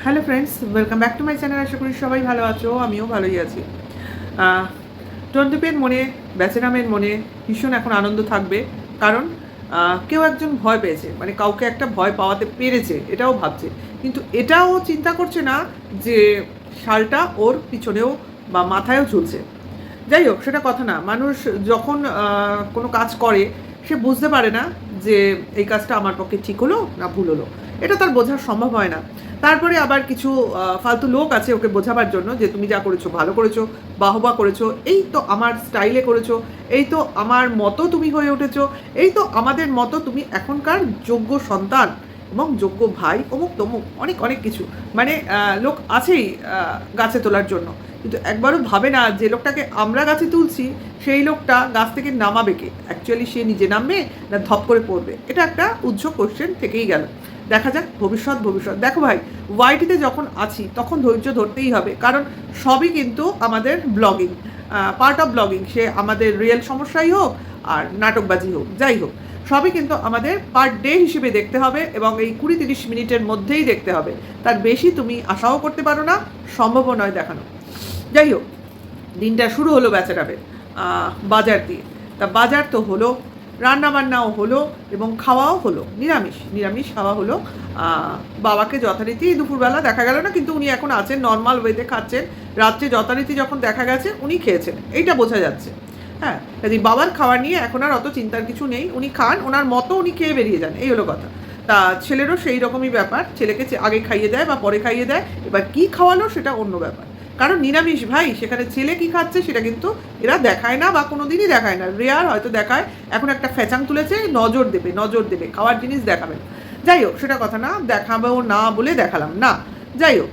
Hello friends, welcome back to my channel. আশা করি সবাই ভালো আছো, আমিও ভালোই আছি। টন্টুপের মনে, বেচারামের মনে ভীষণ এখন আনন্দ থাকবে, কারণ কেউ একজন ভয় পেয়েছে, মানে কাউকে একটা ভয় পাওয়াতে পেরেছে, এটাও ভাবছে। কিন্তু এটাও চিন্তা করছে না যে শালটা ওর পিছনেও বা মাথায়ও ঝুলছে। যাই হোক, সেটা কথা না। মানুষ যখন কোনো কাজ করে, সে বুঝতে পারে না যে এই কাজটা আমার পক্ষে ঠিক হলো না ভুল হলো, এটা তার বোঝা সম্ভব হয় না। তারপরে আবার কিছু ফালতু লোক আছে ওকে বোঝাবার জন্য যে তুমি যা করেছো ভালো করেছো, বাহবা করেছো, এই তো আমার স্টাইলে করেছো, এই তো আমার মতো তুমি হয়ে উঠেছো, এই তো আমাদের মতো তুমি এখনকার যোগ্য সন্তান এবং যোগ্য ভাই, অমুক তমুক অনেক অনেক কিছু। মানে লোক আছেই গাছে তোলার জন্য, কিন্তু একবারও ভাবে না যে লোকটাকে আমরা গাছে তুলছি সেই লোকটা গাছ থেকে নামাবে কে? অ্যাকচুয়ালি সে নিজে নামবে না ধপ করে পড়বে? এটা একটা উজ্জ্বল কোশ্চেন থেকেই গেল। দেখা যাক ভবিষ্যৎ। দেখো ভাই, ওয়াইটিতে যখন আছি তখন ধৈর্য ধরতেই হবে, কারণ সবই কিন্তু আমাদের ব্লগিং, পার্ট অফ ব্লগিং। সে আমাদের রিয়েল সমস্যাই হোক আর নাটকবাজি হোক, যাই হোক, সবই কিন্তু আমাদের পার ডে হিসেবে দেখতে হবে, এবং এই 20-30 মিনিটের মধ্যেই দেখতে হবে। তার বেশি তুমি আশাও করতে পারো না, সম্ভবও নয় দেখানো। যাই হোক, দিনটা শুরু হলো বেচারাবের বাজার দিয়ে। তা বাজার তো হলো, রান্নাবান্নাও হলো এবং খাওয়াও হলো, নিরামিষ খাওয়া হলো। বাবাকে যথারীতি দুপুরবেলা দেখা গেল না, কিন্তু উনি এখন আছেন, নর্মাল ওয়েতে খাচ্ছেন। রাত্রে যথারীতি যখন দেখা গেছে উনি খেয়েছেন, এইটা বোঝা যাচ্ছে। হ্যাঁ, কাজে বাবার খাওয়া নিয়ে এখন আর অত চিন্তার কিছু নেই। উনি খান, ওনার মতো উনি খেয়ে বেরিয়ে যান, এই হলো কথা। তা ছেলেরও সেই রকমই ব্যাপার, ছেলেকে আগে খাইয়ে দেয় বা পরে খাইয়ে দেয়, এবার কি খাওয়ালো সেটা অন্য ব্যাপার। কারণ নিরামিষ ভাই, সেখানে ছেলে কি খাচ্ছে সেটা কিন্তু এরা দেখায় না, বা কোনো দিনই দেখায় না, রেয়ার হয়তো দেখায়। এখন একটা ফ্যাচাং তুলেছে, নজর দেবে, খাওয়ার জিনিস দেখাবে না। যাই হোক, সেটা কথা না, দেখাবেও না বলে দেখালাম না। যাই হোক,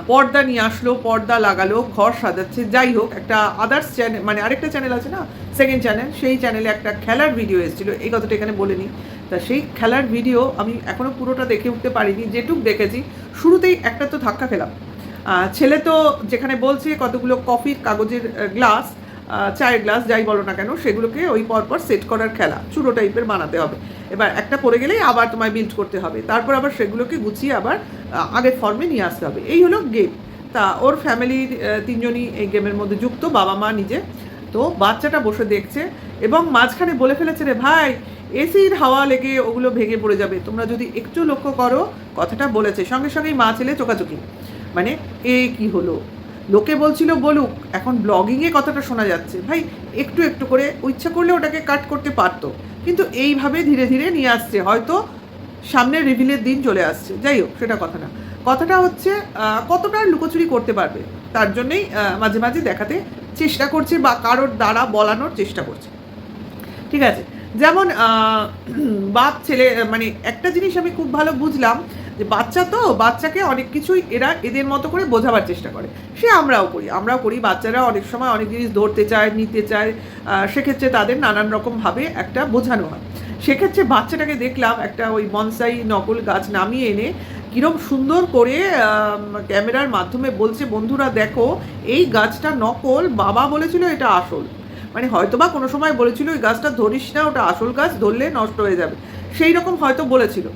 পর্দা নিয়ে আসলো, পর্দা লাগালো, ঘর সাজাচ্ছে। যাই হোক, একটা আদার্স চ্যানেল, মানে আরেকটা চ্যানেল আছে না, সেকেন্ড চ্যানেল, সেই চ্যানেলে একটা খেলার ভিডিও এসেছিলো, এই কথাটা এখানে বলে নিই। তা সেই খেলার ভিডিও আমি এখনও পুরোটা দেখে উঠতে পারিনি, যেটুক দেখেছি শুরুতেই একটা তো ধাক্কা খেলাম। ছেলে তো যেখানে বলছে কতগুলো কফির কাগজের গ্লাস, চায়ের গ্লাস যাই বলো না কেন, সেগুলোকে ওই পরপর সেট করার খেলা, চুড়ো টাইপের বানাতে হবে। এবার একটা পড়ে গেলেই আবার তোমায় বিল্ড করতে হবে, তারপর আবার সেগুলোকে গুছিয়ে আবার আগের ফর্মে নিয়ে আসতে হবে, এই হলো গেম। তা ওর ফ্যামিলির তিনজনই এই গেমের মধ্যে যুক্ত, বাবা মা নিজে। তো বাচ্চাটা বসে দেখছে এবং মাঝখানে বলে ফেলেছে, রে ভাই, এসির হাওয়া লেগে ওগুলো ভেঙে পড়ে যাবে। তোমরা যদি একটু লক্ষ্য করো, কথাটা বলেছে, সঙ্গে সঙ্গেই মা ছেলে চোকাচুকি। মানে এ কি হলো, লোকে বলছিল বলুক, এখন ব্লগিংয়ে কথাটা শোনা যাচ্ছে। ভাই, একটু একটু করে ইচ্ছা করলে ওটাকে কাট করতে পারতো, কিন্তু এইভাবে ধীরে ধীরে নিয়ে আসছে, হয়তো সামনে রিভিলের দিন চলে আসছে। যাই হোক, সেটা কথা না। কথাটা হচ্ছে কতটা লুকোচুরি করতে পারবে, তার জন্যেই মাঝে মাঝে দেখাতে চেষ্টা করছে বা কারোর দ্বারা বলানোর চেষ্টা করছে। ঠিক আছে, যেমন বাপ ছেলে, মানে একটা জিনিস আমি খুব ভালো বুঝলাম, যে বাচ্চা তো, বাচ্চাকে অনেক কিছুই এরা এদের মতো করে বোঝাবার চেষ্টা করে। সে আমরাও করি। বাচ্চারা অনেক সময় অনেক জিনিস ধরতে চায়, নিতে চায়, সেক্ষেত্রে তাদের নানান রকমভাবে একটা বোঝানো হয়। সেক্ষেত্রে বাচ্চাটাকে দেখলাম একটা ওই বনসাই নকল গাছ নামিয়ে এনে কীরকম সুন্দর করে ক্যামেরার মাধ্যমে বলছে, বন্ধুরা দেখো, এই গাছটা নকল, বাবা বলেছিল এটা আসল। মানে হয়তো বা কোনো সময় বলেছিল ওই গাছটা ধরিস না, ওটা আসল গাছ, ধরলে নষ্ট হয়ে যাবে, সেই রকম হয়তো বলেছিল।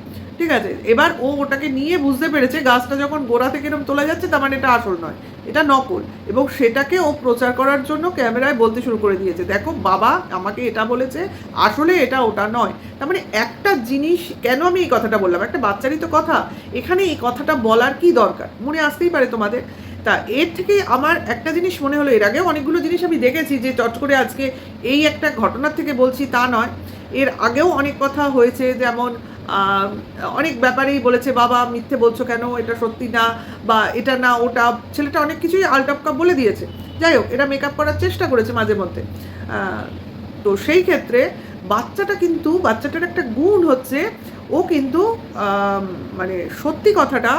ঠিক আছে, এবার ও ওটাকে নিয়ে বুঝতে পেরেছে গাছটা যখন গোড়া থেকে এরকম তোলা যাচ্ছে, তার মানে এটা আসল নয়, এটা নকল। এবং সেটাকে ও প্রচার করার জন্য ক্যামেরায় বলতে শুরু করে দিয়েছে, দেখো বাবা আমাকে এটা বলেছে, আসলে এটা ওটা নয়। তার মানে একটা জিনিস, কেন আমি এই কথাটা বললাম, একটা বাচ্চারই তো কথা, এখানে এই কথাটা বলার কি দরকার, মনে আসতেই পারে তোমাদের। তা এর থেকে আমার একটা জিনিস মনে হলো, এর আগেও অনেকগুলো জিনিস আমি দেখেছি, যে চট করে আজকে এই একটা ঘটনার থেকে বলছি তা নয়, এর আগেও অনেক কথা হয়েছে। যেমন অনেক ব্যাপারেই বলেছে, বাবা মিথ্যে বলছো কেন, এটা সত্যি না, বা এটা না ওটা, ছেলেটা অনেক কিছুই আলটাপকা বলে দিয়েছে। যাই হোক, এরা মেকআপ করার চেষ্টা করেছে মাঝে মধ্যে। তো সেই ক্ষেত্রে বাচ্চাটার একটা গুণ হচ্ছে, ও কিন্তু মানে সত্যি কথাটা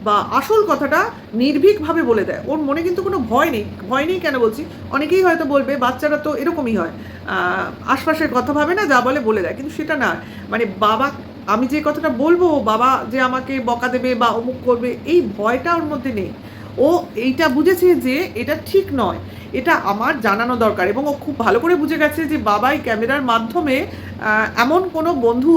বা আসল কথাটা নির্ভীকভাবে বলে দেয়। ওর মনে কিন্তু কোনো ভয় নেই কেন বলছি, অনেকেই হয়তো বলবে বাচ্চারা তো এরকমই হয়, আশপাশের কথা ভাবে না, যা বলে দেয়, কিন্তু সেটা না। মানে বাবা, আমি যে কথাটা বলবো, বাবা যে আমাকে বকা দেবে বা অমুক করবে, এই ভয়টা ওর মধ্যে নেই। ও এইটা বুঝেছে যে এটা ঠিক নয়, এটা আমার জানানো দরকার, এবং ও খুব ভালো করে বুঝে গেছে যে বাবাই ক্যামেরার মাধ্যমে এমন কোনো বন্ধু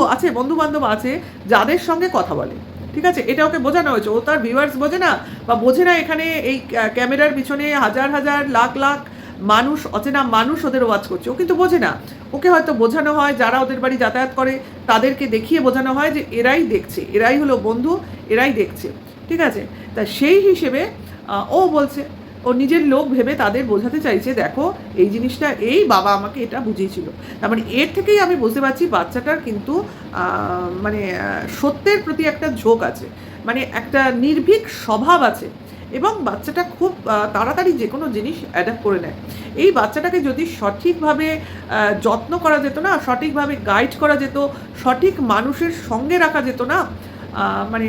বান্ধব আছে যাদের সঙ্গে কথা বলে। ঠিক আছে, এটা ওকে বোঝানো হয়েছে। ও তার ভিউয়ার্স বোঝে না বা বোঝে না এখানে এই ক্যামেরার পিছনে হাজার হাজার লাখ লাখ মানুষ, অচেনা মানুষ ওদের ওয়াচ করছে, ও কিন্তু বোঝে না। ওকে হয়তো বোঝানো হয়, যারা ওদের বাড়ি যাতায়াত করে তাদেরকে দেখিয়ে বোঝানো হয় যে এরাই দেখছে, এরাই হলো বন্ধু, এরাই দেখছে, ঠিক আছে। তা সেই হিসেবে ও বলছে, ও নিজের লোক ভেবে তাদের বোঝাতে চাইছে, দেখো এই জিনিসটা এই বাবা আমাকে এটা বুঝিয়েছিল। তার মানে এর থেকেই আমি বুঝতে পারছি বাচ্চাটার কিন্তু মানে সত্যের প্রতি একটা ঝোঁক আছে, মানে একটা নির্ভীক স্বভাব আছে, এবং বাচ্চাটা খুব তাড়াতাড়ি যে কোনো জিনিস অ্যাডাপ্ট করে নেয়। এই বাচ্চাটাকে যদি সঠিকভাবে যত্ন করা যেত না, সঠিকভাবে গাইড করা যেত, সঠিক মানুষের সঙ্গে রাখা যেত না, মানে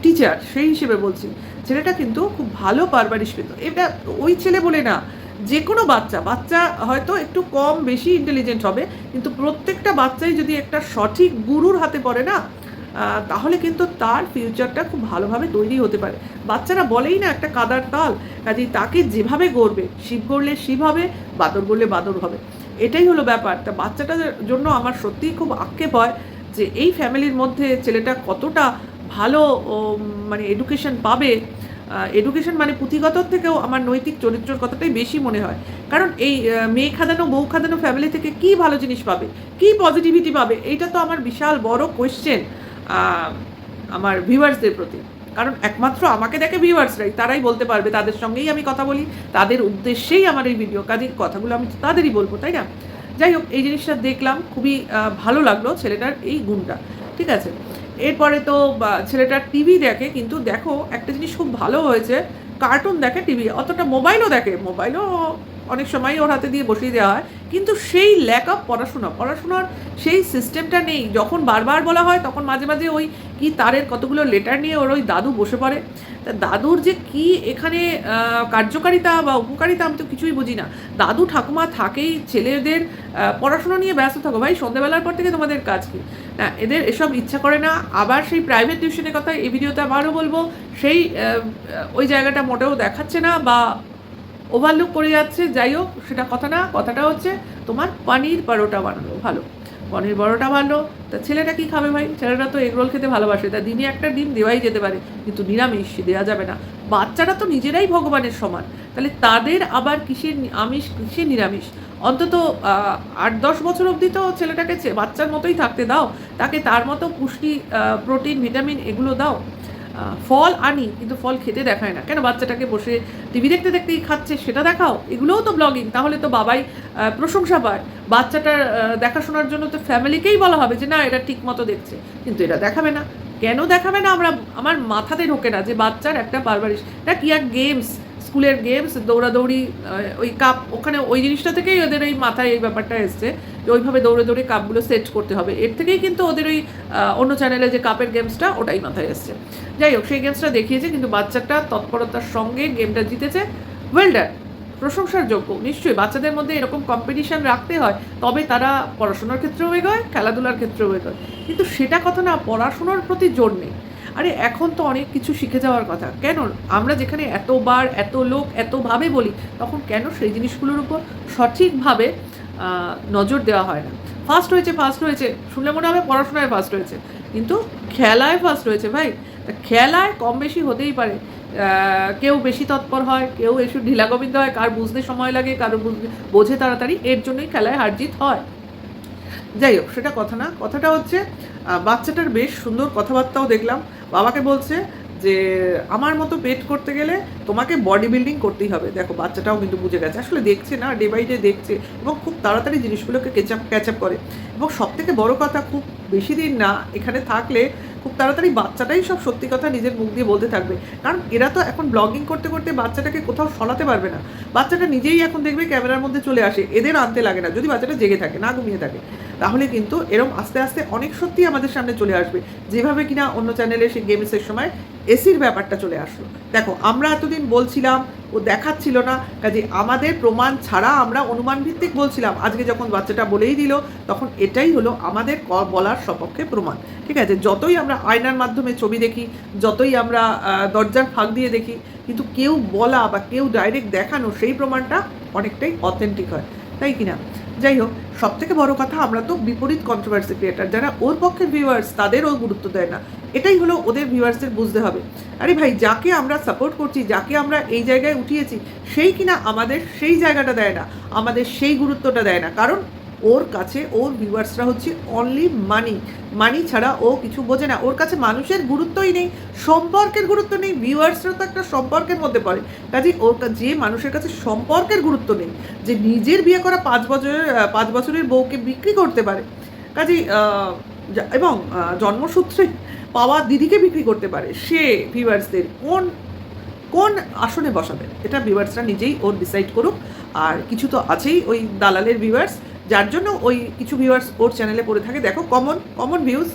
টিচার সেই হিসেবে বলছি, ছেলেটা কিন্তু খুব ভালো পারভারিশ পেত। এটা ওই ছেলে বলে না, যে কোনো বাচ্চা হয়তো একটু কম বেশি ইন্টেলিজেন্ট হবে, কিন্তু প্রত্যেকটা বাচ্চাই যদি একটা সঠিক গুরুর হাতে পড়ে না, তাহলে কিন্তু তার ফিউচারটা খুব ভালোভাবে তৈরি হতে পারে। বাচ্চারা বলেই না একটা কাদার তাল, কাজেই তাকে যেভাবে গড়বে, শিব গড়লে শিব হবে, বাদর গড়লে বাদর হবে, এটাই হলো ব্যাপার। তা বাচ্চাটার জন্য আমার সত্যিই খুব আক্ষেপ হয় যে এই ফ্যামিলির মধ্যে ছেলেটা কতটা ভালো মানে এডুকেশন পাবে। এডুকেশন মানে পুঁথিগতর থেকেও আমার নৈতিক চরিত্রের কথাটাই বেশি মনে হয়। কারণ এই মেয়ে খাদানো বউ খাদানো ফ্যামিলি থেকে কী ভালো জিনিস পাবে, কী পজিটিভিটি পাবে, এইটা তো আমার বিশাল বড় কোয়েশ্চেন আমার ভিউয়ার্সদের প্রতি। কারণ একমাত্র আমাকে দেখে ভিউয়ার্সরাই, তারাই বলতে পারবে, তাদের সঙ্গেই আমি কথা বলি, তাদের উদ্দেশ্যেই আমার এই ভিডিও, কাজের কথাগুলো আমি তাদেরই বলবো, তাই না? যাই হোক, এই জিনিসটা দেখলাম, খুবই ভালো লাগলো ছেলেটার এই গুণটা, ঠিক আছে। এরপরে তো ছেলেটার টিভি দেখে, কিন্তু দেখো একটা জিনিস খুব ভালো হয়েছে, কার্টুন দেখে, টিভি অতটা, মোবাইলও দেখে, মোবাইলও অনেক সময় ওর হাতে দিয়ে বসিয়ে দেওয়া হয়, কিন্তু সেই ল্যাক অফ পড়াশোনার সেই সিস্টেমটা নেই। যখন বারবার বলা হয় তখন মাঝে মাঝে ওই কি তারের কতগুলো লেটার নিয়ে ওর ওই দাদু বসে পড়ে। তা দাদুর যে কি এখানে কার্যকারিতা বা উপকারিতা আমি তো কিছুই বুঝি না। দাদু ঠাকুমা থাকেই ছেলেদের পড়াশোনা নিয়ে ব্যস্ত থাকো, ভাই সন্ধ্যাবেলার পর থেকে তোমাদের কাজ কি? না, এদের এসব ইচ্ছা করে না। আবার সেই প্রাইভেট টিউশনের কথা এই ভিডিওতে আবারও বলবো, সেই ওই জায়গাটা মোটেও দেখাচ্ছে না বা ওভারলুক করে যাচ্ছে। যাই হোক, সেটা কথা না, কথাটা হচ্ছে তোমার পনির পরোটা বানানো ভালো, পনির পরোটা ভালো। তা ছেলেটা কি খাবে ভাই? ছেলেটা তো এগরোল খেতে ভালোবাসে, তা দিনে একটা ডিম দেওয়াই যেতে পারে, কিন্তু নিরামিষ দেওয়া যাবে না। বাচ্চারা তো নিজেরাই ভগবানের সমান, তাহলে তাদের আবার কিসের আমিষ কিসের নিরামিষ? অন্তত 8-10 বছর অবধি তো ছেলেটাকে বাচ্চার মতোই থাকতে দাও, তাকে তার মতো পুষ্টি, প্রোটিন, ভিটামিন এগুলো দাও। ফল আনি, কিন্তু ফল খেতে দেখায় না কেন? বাচ্চাটাকে বসে টিভি দেখতে দেখতেই খাচ্ছে, সেটা দেখাও। এগুলোও তো ব্লগিং, তাহলে তো বাবাই প্রশংসা পায়। বাচ্চাটার দেখাশোনার জন্য তো ফ্যামিলিকেই বলা হবে যে না এটা ঠিক মতো দেখছে, কিন্তু এটা দেখাবে না। কেন দেখাবে না আমার মাথাতে ঢোকে না যে বাচ্চার একটা পারভারিশ, এটা কি এক গেমস, স্কুলের গেমস, দৌড়াদৌড়ি, ওই কাপ, ওখানে ওই জিনিসটা থেকেই ওদের ওই মাথায় এই ব্যাপারটা এসছে যে ওইভাবে দৌড়ে দৌড়ে কাপগুলো সেট করতে হবে। এর থেকেই কিন্তু ওদের ওই অন্য চ্যানেলে যে কাপের গেমসটা, ওটাই মাথায় এসছে। যাই হোক, সেই গেমসটা দেখিয়েছে, কিন্তু বাচ্চাটা তৎপরতার সঙ্গে গেমটা জিতেছে, ওয়েল ডান, প্রশংসার যোগ্য। নিশ্চয়ই বাচ্চাদের মধ্যে এরকম কম্পিটিশান রাখতে হয়, তবে তারা পড়াশোনার ক্ষেত্রেও এগোয়, খেলাধুলার ক্ষেত্রেও এগোয়। কিন্তু সেটা কথা না, পড়াশোনার প্রতি জোর নেই। আরে এখন তো অনেক কিছু শিখে যাওয়ার কথা, কেন আমরা যেখানে এতবার এত লোক এতভাবে বলি, তখন কেন সেই জিনিসগুলোর উপর সঠিকভাবে নজর দেওয়া হয় না? ফার্স্ট হয়েছে শুনলে মনে হবে পড়াশোনায় ফার্স্ট হয়েছে, কিন্তু খেলায় ফার্স্ট হয়েছে ভাই। খেলায় কম বেশি হতেই পারে, কেউ বেশি তৎপর হয়, কেউ একটু ঢিলাগোবিন্দ হয়, কার বুঝতে সময় লাগে, কারো বোঝে তাড়াতাড়ি, এর জন্যই খেলায় হার জিত হয়। যাই হোক, সেটা কথা না, কথাটা হচ্ছে বাচ্চাটার বেশ সুন্দর কথাবার্তাও দেখলাম। বাবাকে বলছে যে আমার মতো পেট করতে গেলে তোমাকে বডি বিল্ডিং করতেই হবে। দেখো বাচ্চাটাও কিন্তু বুঝে গেছে, আসলে দেখছে না, ডে বাই ডে দেখছে, এবং খুব তাড়াতাড়ি জিনিসগুলোকে ক্যাচ আপ করে। এবং সবথেকে বড় কথা, খুব বেশি দিন না এখানে থাকলে খুব তাড়াতাড়ি বাচ্চাটাই সব সত্যি কথা নিজের মুখ দিয়ে বলতে থাকবে। কারণ এরা তো এখন ব্লগিং করতে করতে বাচ্চাটাকে কোথাও সরাতে পারবে না। বাচ্চাটা নিজেই এখন দেখবে ক্যামেরার মধ্যে চলে আসে, এদের আনতে লাগে না, যদি বাচ্চাটা জেগে থাকে, না ঘুমিয়ে থাকে। তাহলে কিন্তু এরম আস্তে আস্তে অনেক সত্যি আমাদের সামনে চলে আসবে, যেভাবে কিনা অন্য চ্যানেলে সেই গেমসের সময় এসির ব্যাপারটা চলে আসলো। দেখো আমরা এতদিন বলছিলাম, ও দেখাচ্ছিল না, কাজে আমাদের প্রমাণ ছাড়া আমরা অনুমান ভিত্তিক বলছিলাম। আজকে যখন বাচ্চাটা বলেই দিল, তখন এটাই হলো আমাদের বলার সপক্ষে প্রমাণ, ঠিক আছে? যতই আমরা আয়নার মাধ্যমে ছবি দেখি, যতই আমরা দরজার ফাঁক দিয়ে দেখি, কিন্তু কেউ বলা বা কেউ ডাইরেক্ট দেখানো সেই প্রমাণটা অনেকটাই অথেন্টিক হয়, তাই কিনা? যাই হোক, সব থেকে বড় কথা, আমরা তো বিপরীত কন্ট্রোভার্সি ক্রিয়েটার, যারা ওর পক্ষের ভিউয়ার্স তাদেরও গুরুত্ব দেয় না। এটাই হলো ওদের ভিউয়ার্সদের বুঝতে হবে। আরে ভাই, যাকে আমরা সাপোর্ট করছি, যাকে আমরা এই জায়গায় উঠিয়েছি, সেই কিনা আমাদের সেই জায়গাটা দেয় না, আমাদের সেই গুরুত্বটা দেয় না। কারণ ওর কাছে ওর ভিউয়ার্সরা হচ্ছে অনলি মানি, মানি ছাড়া ও কিছু বোঝে না। ওর কাছে মানুষের গুরুত্বই নেই, সম্পর্কের গুরুত্ব নেই। ভিউয়ার্সরা তো একটা সম্পর্কের মধ্যে পড়ে। কাজে ওর যে মানুষের কাছে সম্পর্কের গুরুত্ব নেই, যে নিজের বিয়ে করা 5 বছরের বউকে বিক্রি করতে পারে, কাজেই এবং জন্মসূত্রে পাওয়া দিদিকে বিক্রি করতে পারে, সে ভিউয়ার্সদের কোন আসনে বসাবে, এটা ভিউয়ার্সরা নিজেই ওর ডিসাইড করুক। আর কিছু তো আছেই ওই দালালের ভিউয়ার্স, যার জন্য ওই কিছু ভিউয়ার্স ওর চ্যানেলে পড়ে থাকে। দেখো, কমন ভিউজ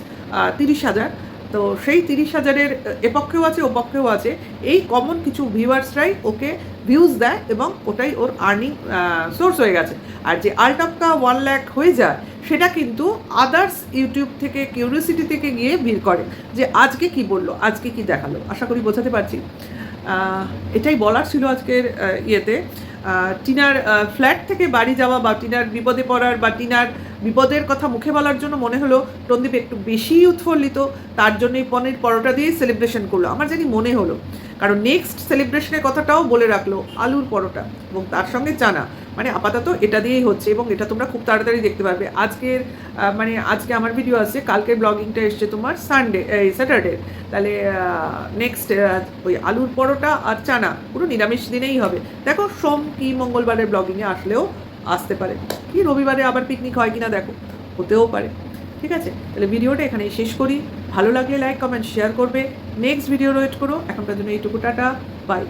30,000, তো সেই 30,000-এর এপক্ষেও আছে ওপক্ষেও আছে। এই কমন কিছু ভিউয়ার্সরাই ওকে ভিউজ দেয় এবং ওটাই ওর আর্নিং সোর্স হয়ে গেছে। আর যে আলটপকা 1 লাখ হয়ে যায়, সেটা কিন্তু আদার্স ইউটিউব থেকে, কিউরিওসিটি থেকে গিয়ে ভিড় করে, যে আজকে কি বললো, আজকে কি দেখালো। আশা করি বোঝাতে পারছি। এটাই বলার ছিল আজকের ইয়েতে। টিনার ফ্ল্যাট থেকে বাড়ি যাওয়া, বা টিনার বিপদে পড়ার, বা টিনার বিপদের কথা মুখে বলার জন্য মনে হলো রণদীপ একটু বেশি উৎফুল্লিত, তার জন্যই পনির পরোটা দিয়েই সেলিব্রেশন করলো, আমার জানি মনে হলো। কারণ নেক্সট সেলিব্রেশনের কথাটাও বলে রাখলো, আলুর পরোটা এবং তার সঙ্গে চানা। মানে আপাতত এটা দিয়েই হচ্ছে, এবং এটা তোমরা খুব তাড়াতাড়ি দেখতে পারবে। আজকে আমার ভিডিও আছে, কালকের ব্লগিংটা এসছে তোমার স্যাটারডে। তাহলে নেক্সট ওই আলুর পরোটা আর চানা পুরো নিরামিষ দিনেই হবে। দেখো, সোম কি মঙ্গলবারের ব্লগিংয়ে আসলেও আসতে পারে, কি রবিবারে আবার পিকনিক হয় কিনা দেখো, হতেও পারে। ঠিক আছে, তাহলে ভিডিওটা এখানেই শেষ করি। ভালো লাগলে লাইক, কমেন্ট, শেয়ার করবে। নেক্সট ভিডিও ওয়েট করো। এখনকার জন্য এইটুকু, টাটা, বাই।